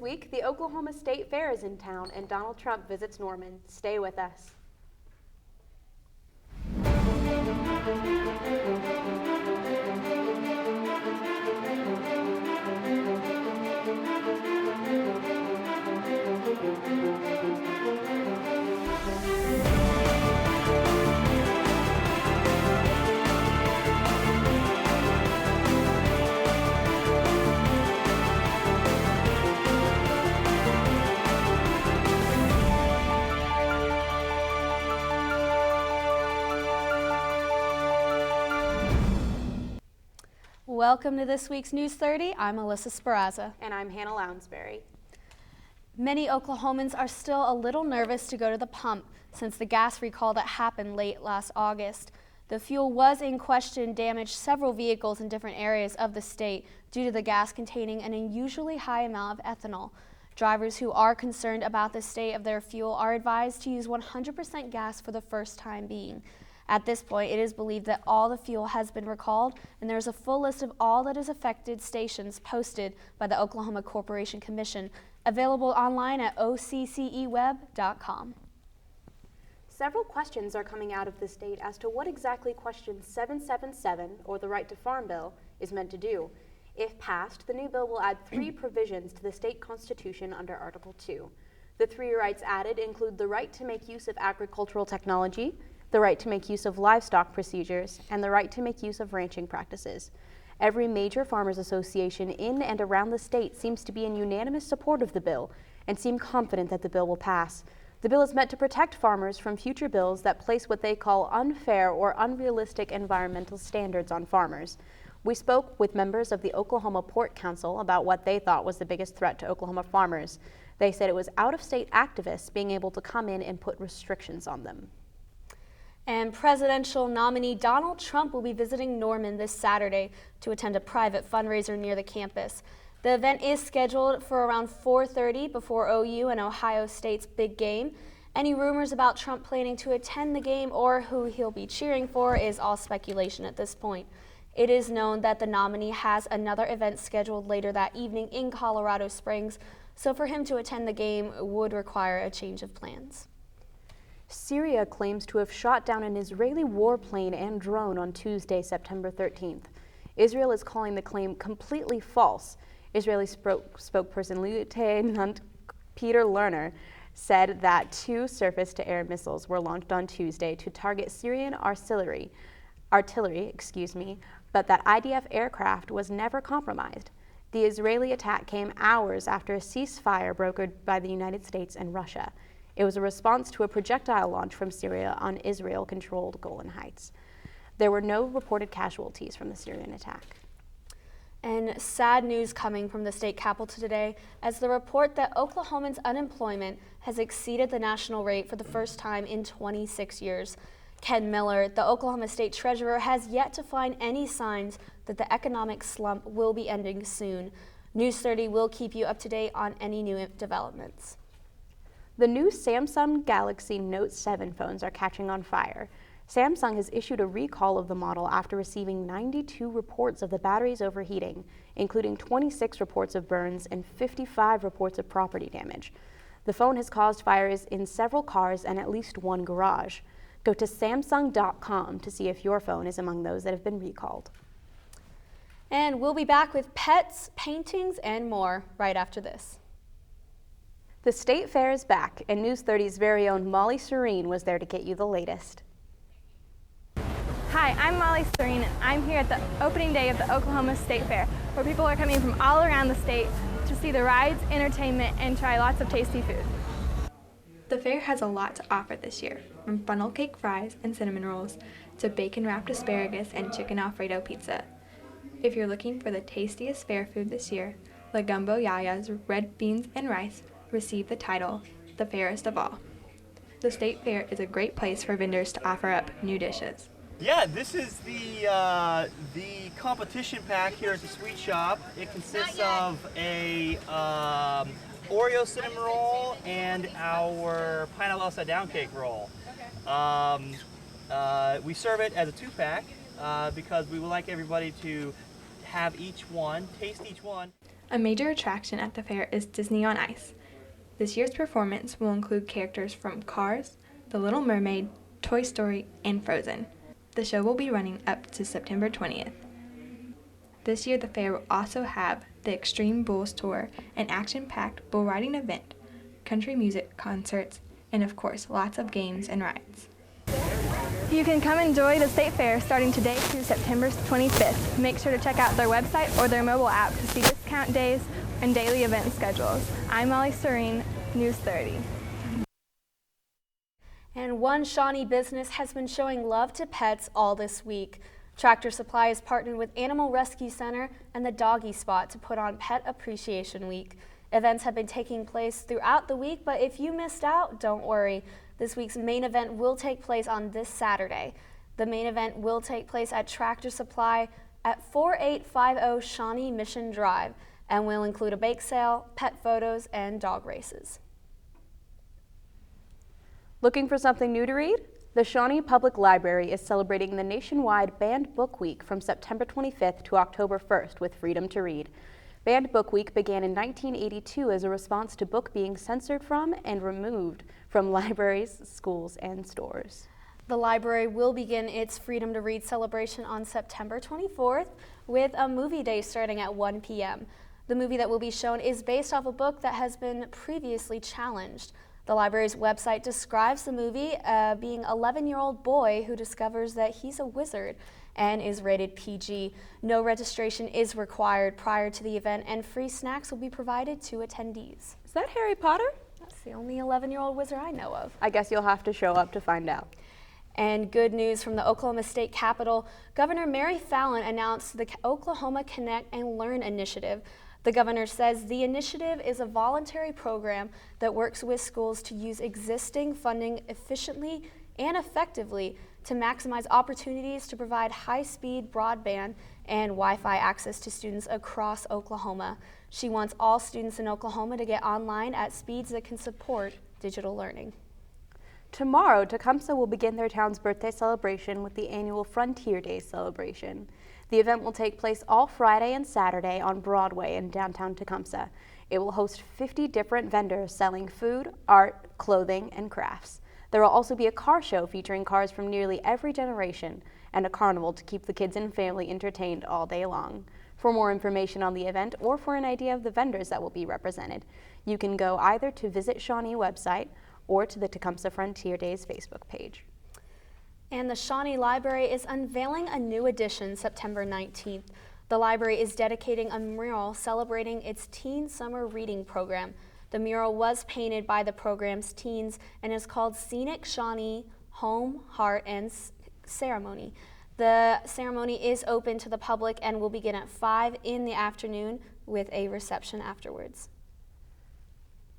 This week, the Oklahoma State Fair is in town and Donald Trump visits Norman. Stay with us. Welcome to this week's News 30. I'm Alyssa Sperazza. And I'm Hannah Lounsbury. Many Oklahomans are still a little nervous to go to the pump since the gas recall that happened late last August. The fuel was in question damaged several vehicles in different areas of the state due to the gas containing an unusually high amount of ethanol. Drivers who are concerned about the state of their fuel are advised to use 100% gas for the first time being. At this point, it is believed that all the fuel has been recalled, and there is a full list of all that is affected stations posted by the Oklahoma Corporation Commission, available online at occeweb.com. Several questions are coming out of the state as to what exactly Question 777, or the Right to Farm Bill, is meant to do. If passed, the new bill will add 3 provisions to the state constitution under Article 2. The 3 rights added include the right to make use of agricultural technology, the right to make use of livestock procedures, and the right to make use of ranching practices. Every major farmers association in and around the state seems to be in unanimous support of the bill and seem confident that the bill will pass. The bill is meant to protect farmers from future bills that place what they call unfair or unrealistic environmental standards on farmers. We spoke with members of the Oklahoma Pork Council about what they thought was the biggest threat to Oklahoma farmers. They said it was out-of-state activists being able to come in and put restrictions on them. And presidential nominee Donald Trump will be visiting Norman this Saturday to attend a private fundraiser near the campus. The event is scheduled for around 4:30 before OU and Ohio State's big game. Any rumors about Trump planning to attend the game or who he'll be cheering for is all speculation at this point. It is known that the nominee has another event scheduled later that evening in Colorado Springs, so for him to attend the game would require a change of plans. Syria claims to have shot down an Israeli warplane and drone on Tuesday, September 13th. Israel is calling the claim completely false. Israeli spokesperson Lieutenant Peter Lerner said that 2 surface-to-air missiles were launched on Tuesday to target Syrian artillery, but that IDF aircraft was never compromised. The Israeli attack came hours after a ceasefire brokered by the United States and Russia. It was a response to a projectile launch from Syria on Israel-controlled Golan Heights. There were no reported casualties from the Syrian attack. And sad news coming from the state capitol today as the report that Oklahomans' unemployment has exceeded the national rate for the first time in 26 years. Ken Miller, the Oklahoma State Treasurer, has yet to find any signs that the economic slump will be ending soon. News 30 will keep you up to date on any new developments. The new Samsung Galaxy Note 7 phones are catching on fire. Samsung has issued a recall of the model after receiving 92 reports of the batteries overheating, including 26 reports of burns and 55 reports of property damage. The phone has caused fires in several cars and at least 1 garage. Go to Samsung.com to see if your phone is among those that have been recalled. And we'll be back with pets, paintings, and more right after this. The State Fair is back, and News 30's very own Molly Serene was there to get you the latest. Hi, I'm Molly Serene, and I'm here at the opening day of the Oklahoma State Fair, where people are coming from all around the state to see the rides, entertainment, and try lots of tasty food. The fair has a lot to offer this year, from funnel cake fries and cinnamon rolls to bacon-wrapped asparagus and chicken Alfredo pizza. If you're looking for the tastiest fair food this year, La Gumbo Yaya's red beans and rice received the title, the fairest of all. The state fair is a great place for vendors to offer up new dishes. Yeah, this is the competition pack here at the Sweet Shop. It consists of a Oreo cinnamon roll and our pineapple upside down cake roll. We serve it as a 2-pack because we would like everybody to have each one, taste each one. A major attraction at the fair is Disney on Ice. This year's performance will include characters from Cars, The Little Mermaid, Toy Story, and Frozen. The show will be running up to September 20th. This year, the fair will also have the Extreme Bulls Tour, an action-packed bull riding event, country music concerts, and of course, lots of games and rides. You can come enjoy the State Fair starting today through September 25th. Make sure to check out their website or their mobile app to see discount days and daily event schedules. I'm Molly Serene, News 30. And one Shawnee business has been showing love to pets all this week. Tractor Supply has partnered with Animal Rescue Center and the Doggy Spot to put on Pet Appreciation Week. Events have been taking place throughout the week, but if you missed out, don't worry. This week's main event will take place on this Saturday. The main event will take place at Tractor Supply at 4850 Shawnee Mission Drive and will include a bake sale, pet photos, and dog races. Looking for something new to read? The Shawnee Public Library is celebrating the nationwide Banned Book Week from September 25th to October 1st with Freedom to Read. Banned Book Week began in 1982 as a response to book being censored from and removed from libraries, schools, and stores. The library will begin its Freedom to Read celebration on September 24th with a movie day starting at 1 p.m. The movie that will be shown is based off a book that has been previously challenged. The library's website describes the movie being an 11-year-old boy who discovers that he's a wizard and is rated PG. No registration is required prior to the event, and free snacks will be provided to attendees. Is that Harry Potter? That's the only 11-year-old wizard I know of. I guess you'll have to show up to find out. And good news from the Oklahoma State Capitol. Governor Mary Fallin announced the Oklahoma Connect and Learn initiative. The governor says the initiative is a voluntary program that works with schools to use existing funding efficiently and effectively to maximize opportunities to provide high-speed broadband and Wi-Fi access to students across Oklahoma. She wants all students in Oklahoma to get online at speeds that can support digital learning. Tomorrow, Tecumseh will begin their town's birthday celebration with the annual Frontier Days celebration. The event will take place all Friday and Saturday on Broadway in downtown Tecumseh. It will host 50 different vendors selling food, art, clothing, and crafts. There will also be a car show featuring cars from nearly every generation and a carnival to keep the kids and family entertained all day long. For more information on the event or for an idea of the vendors that will be represented, you can go either to Visit Shawnee website or to the Tecumseh Frontier Days Facebook page. And the Shawnee Library is unveiling a new edition September 19th. The library is dedicating a mural celebrating its Teen Summer Reading Program. The mural was painted by the program's teens and is called Scenic Shawnee Home, Heart, and Ceremony. The ceremony is open to the public and will begin at 5 in the afternoon with a reception afterwards.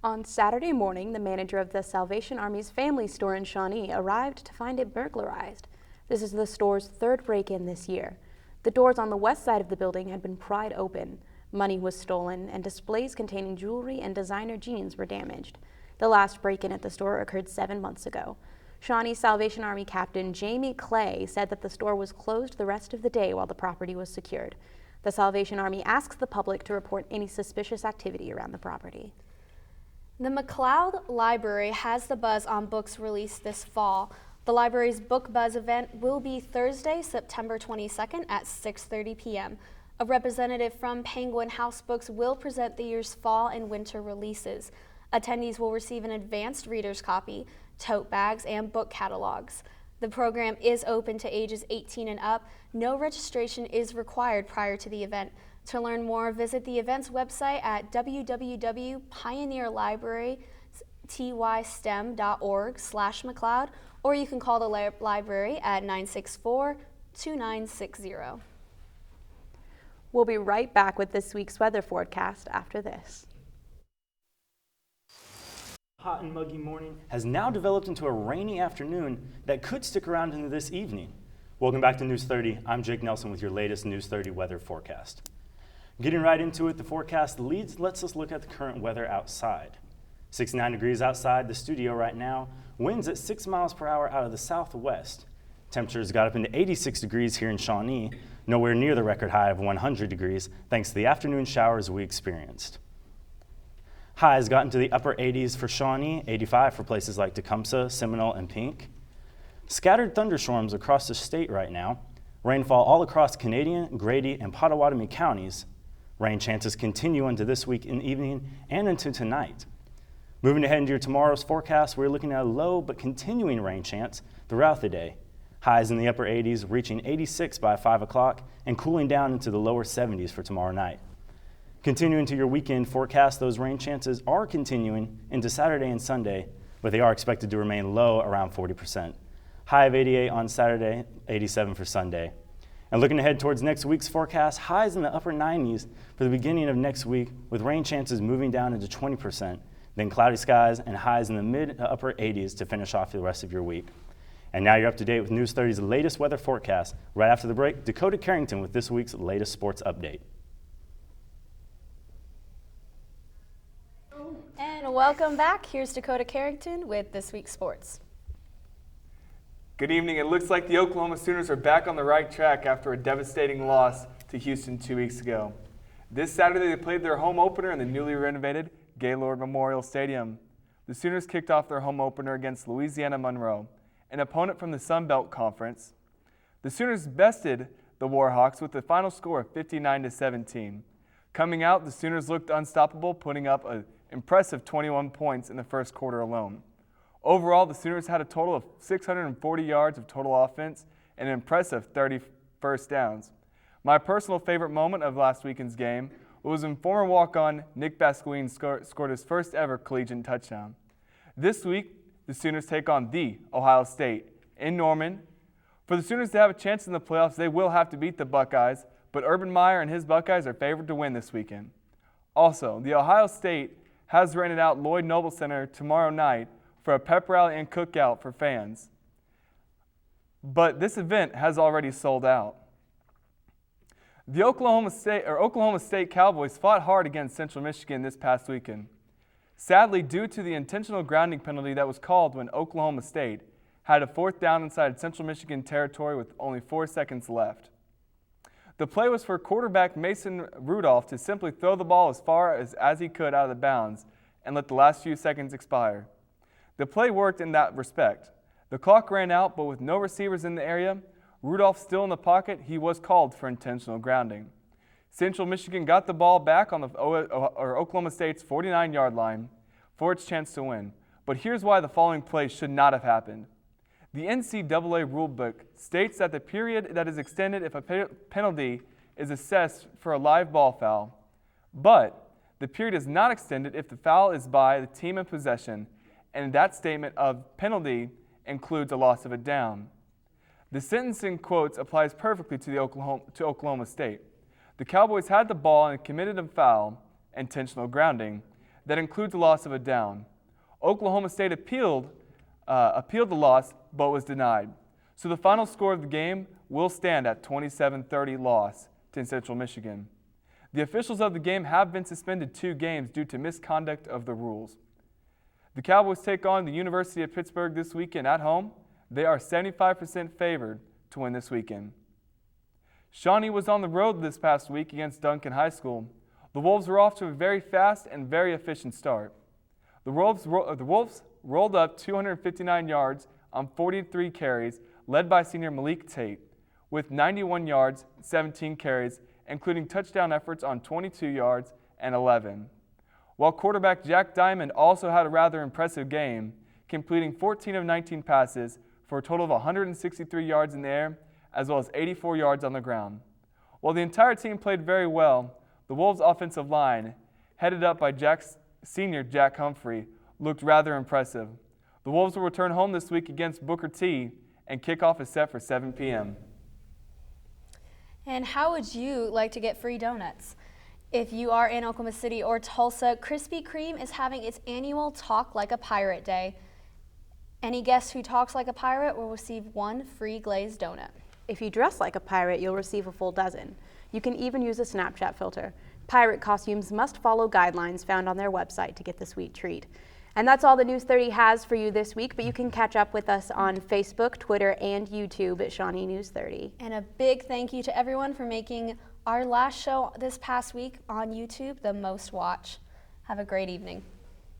On Saturday morning, the manager of the Salvation Army's Family Store in Shawnee arrived to find it burglarized. This is the store's third break-in this year. The doors on the west side of the building had been pried open. Money was stolen, and displays containing jewelry and designer jeans were damaged. The last break-in at the store occurred 7 months ago. Shawnee Salvation Army Captain Jamie Clay said that the store was closed the rest of the day while the property was secured. The Salvation Army asks the public to report any suspicious activity around the property. The McLeod Library has the buzz on books released this fall. The library's Book Buzz event will be Thursday, September 22nd at 6:30 p.m. A representative from Penguin House Books will present the year's fall and winter releases. Attendees will receive an advanced reader's copy, tote bags, and book catalogs. The program is open to ages 18 and up. No registration is required prior to the event. To learn more, visit the event's website at www.pioneerlibrarytystem.org/McLeod, or you can call the library at 964-2960. We'll be right back with this week's weather forecast after this. Hot and muggy morning has now developed into a rainy afternoon that could stick around into this evening. Welcome back to News 30. I'm Jake Nelson with your latest News 30 weather forecast. Getting right into it, the forecast lets us look at the current weather outside. 69 degrees outside the studio right now, winds at 6 miles per hour out of the southwest. Temperatures got up into 86 degrees here in Shawnee, nowhere near the record high of 100 degrees, thanks to the afternoon showers we experienced. Highs got into the upper 80s for Shawnee, 85 for places like Tecumseh, Seminole, and Pink. Scattered thunderstorms across the state right now. Rainfall all across Canadian, Grady, and Potawatomi counties. Rain chances continue into this week in the evening and into tonight. Moving ahead into your tomorrow's forecast, we're looking at a low but continuing rain chance throughout the day. Highs in the upper 80s, reaching 86 by 5 o'clock, and cooling down into the lower 70s for tomorrow night. Continuing to your weekend forecast, those rain chances are continuing into Saturday and Sunday, but they are expected to remain low around 40%. High of 88 on Saturday, 87 for Sunday. And looking ahead towards next week's forecast, highs in the upper 90s for the beginning of next week, with rain chances moving down into 20%, then cloudy skies and highs in the mid to upper 80s to finish off the rest of your week. And now you're up to date with News 30's latest weather forecast. Right after the break, Dakota Carrington with this week's latest sports update. And welcome back. Here's Dakota Carrington with this week's sports. Good evening. It looks like the Oklahoma Sooners are back on the right track after a devastating loss to Houston 2 weeks ago. This Saturday, they played their home opener in the newly renovated Gaylord Memorial Stadium. The Sooners kicked off their home opener against Louisiana Monroe, an opponent from the Sun Belt Conference. The Sooners bested the Warhawks with the final score of 59-17. Coming out, the Sooners looked unstoppable, putting up an impressive 21 points in the first quarter alone. Overall, the Sooners had a total of 640 yards of total offense and an impressive 30 first downs. My personal favorite moment of last weekend's game was when former walk-on Nick Basquine scored his first ever collegiate touchdown. This week, the Sooners take on the Ohio State in Norman. For the Sooners to have a chance in the playoffs, they will have to beat the Buckeyes, but Urban Meyer and his Buckeyes are favored to win this weekend. Also, the Ohio State has rented out Lloyd Noble Center tomorrow night for a pep rally and cookout for fans. But this event has already sold out. The Oklahoma State Cowboys fought hard against Central Michigan this past weekend. Sadly, due to the intentional grounding penalty that was called when Oklahoma State had a fourth down inside Central Michigan territory with only 4 seconds left. The play was for quarterback Mason Rudolph to simply throw the ball as far as he could out of the bounds and let the last few seconds expire. The play worked in that respect. The clock ran out, but with no receivers in the area, Rudolph still in the pocket, he was called for intentional grounding. Central Michigan got the ball back on Oklahoma State's 49-yard line for its chance to win. But here's why the following play should not have happened. The NCAA rulebook states that the period that is extended if a penalty is assessed for a live ball foul, but the period is not extended if the foul is by the team in possession, and that statement of penalty includes a loss of a down. The sentence in quotes applies perfectly to Oklahoma State. The Cowboys had the ball and committed a foul, intentional grounding, that includes a loss of a down. Oklahoma State appealed the loss, but was denied. So the final score of the game will stand at 27-30 loss to Central Michigan. The officials of the game have been suspended 2 games due to misconduct of the rules. The Cowboys take on the University of Pittsburgh this weekend at home. They are 75% favored to win this weekend. Shawnee was on the road this past week against Duncan High School. The Wolves were off to a very fast and very efficient start. The Wolves rolled up 259 yards on 43 carries, led by senior Malik Tate, with 91 yards, 17 carries, including touchdown efforts on 22 yards and 11. While quarterback Jack Diamond also had a rather impressive game, completing 14 of 19 passes for a total of 163 yards in the air, as well as 84 yards on the ground. While the entire team played very well, the Wolves' offensive line, headed up by senior Jack Humphrey, looked rather impressive. The Wolves will return home this week against Booker T, and kickoff is set for 7 p.m. And how would you like to get free donuts? If you are in Oklahoma City or Tulsa, Krispy Kreme is having its annual Talk Like a Pirate Day. Any guest who talks like a pirate will receive 1 free glazed donut. If you dress like a pirate, you'll receive a full dozen. You can even use a Snapchat filter. Pirate costumes must follow guidelines found on their website to get the sweet treat. And that's all the News 30 has for you this week, but you can catch up with us on Facebook, Twitter, and YouTube at Shawnee News 30. And a big thank you to everyone for making our last show this past week on YouTube the most watched. Have a great evening.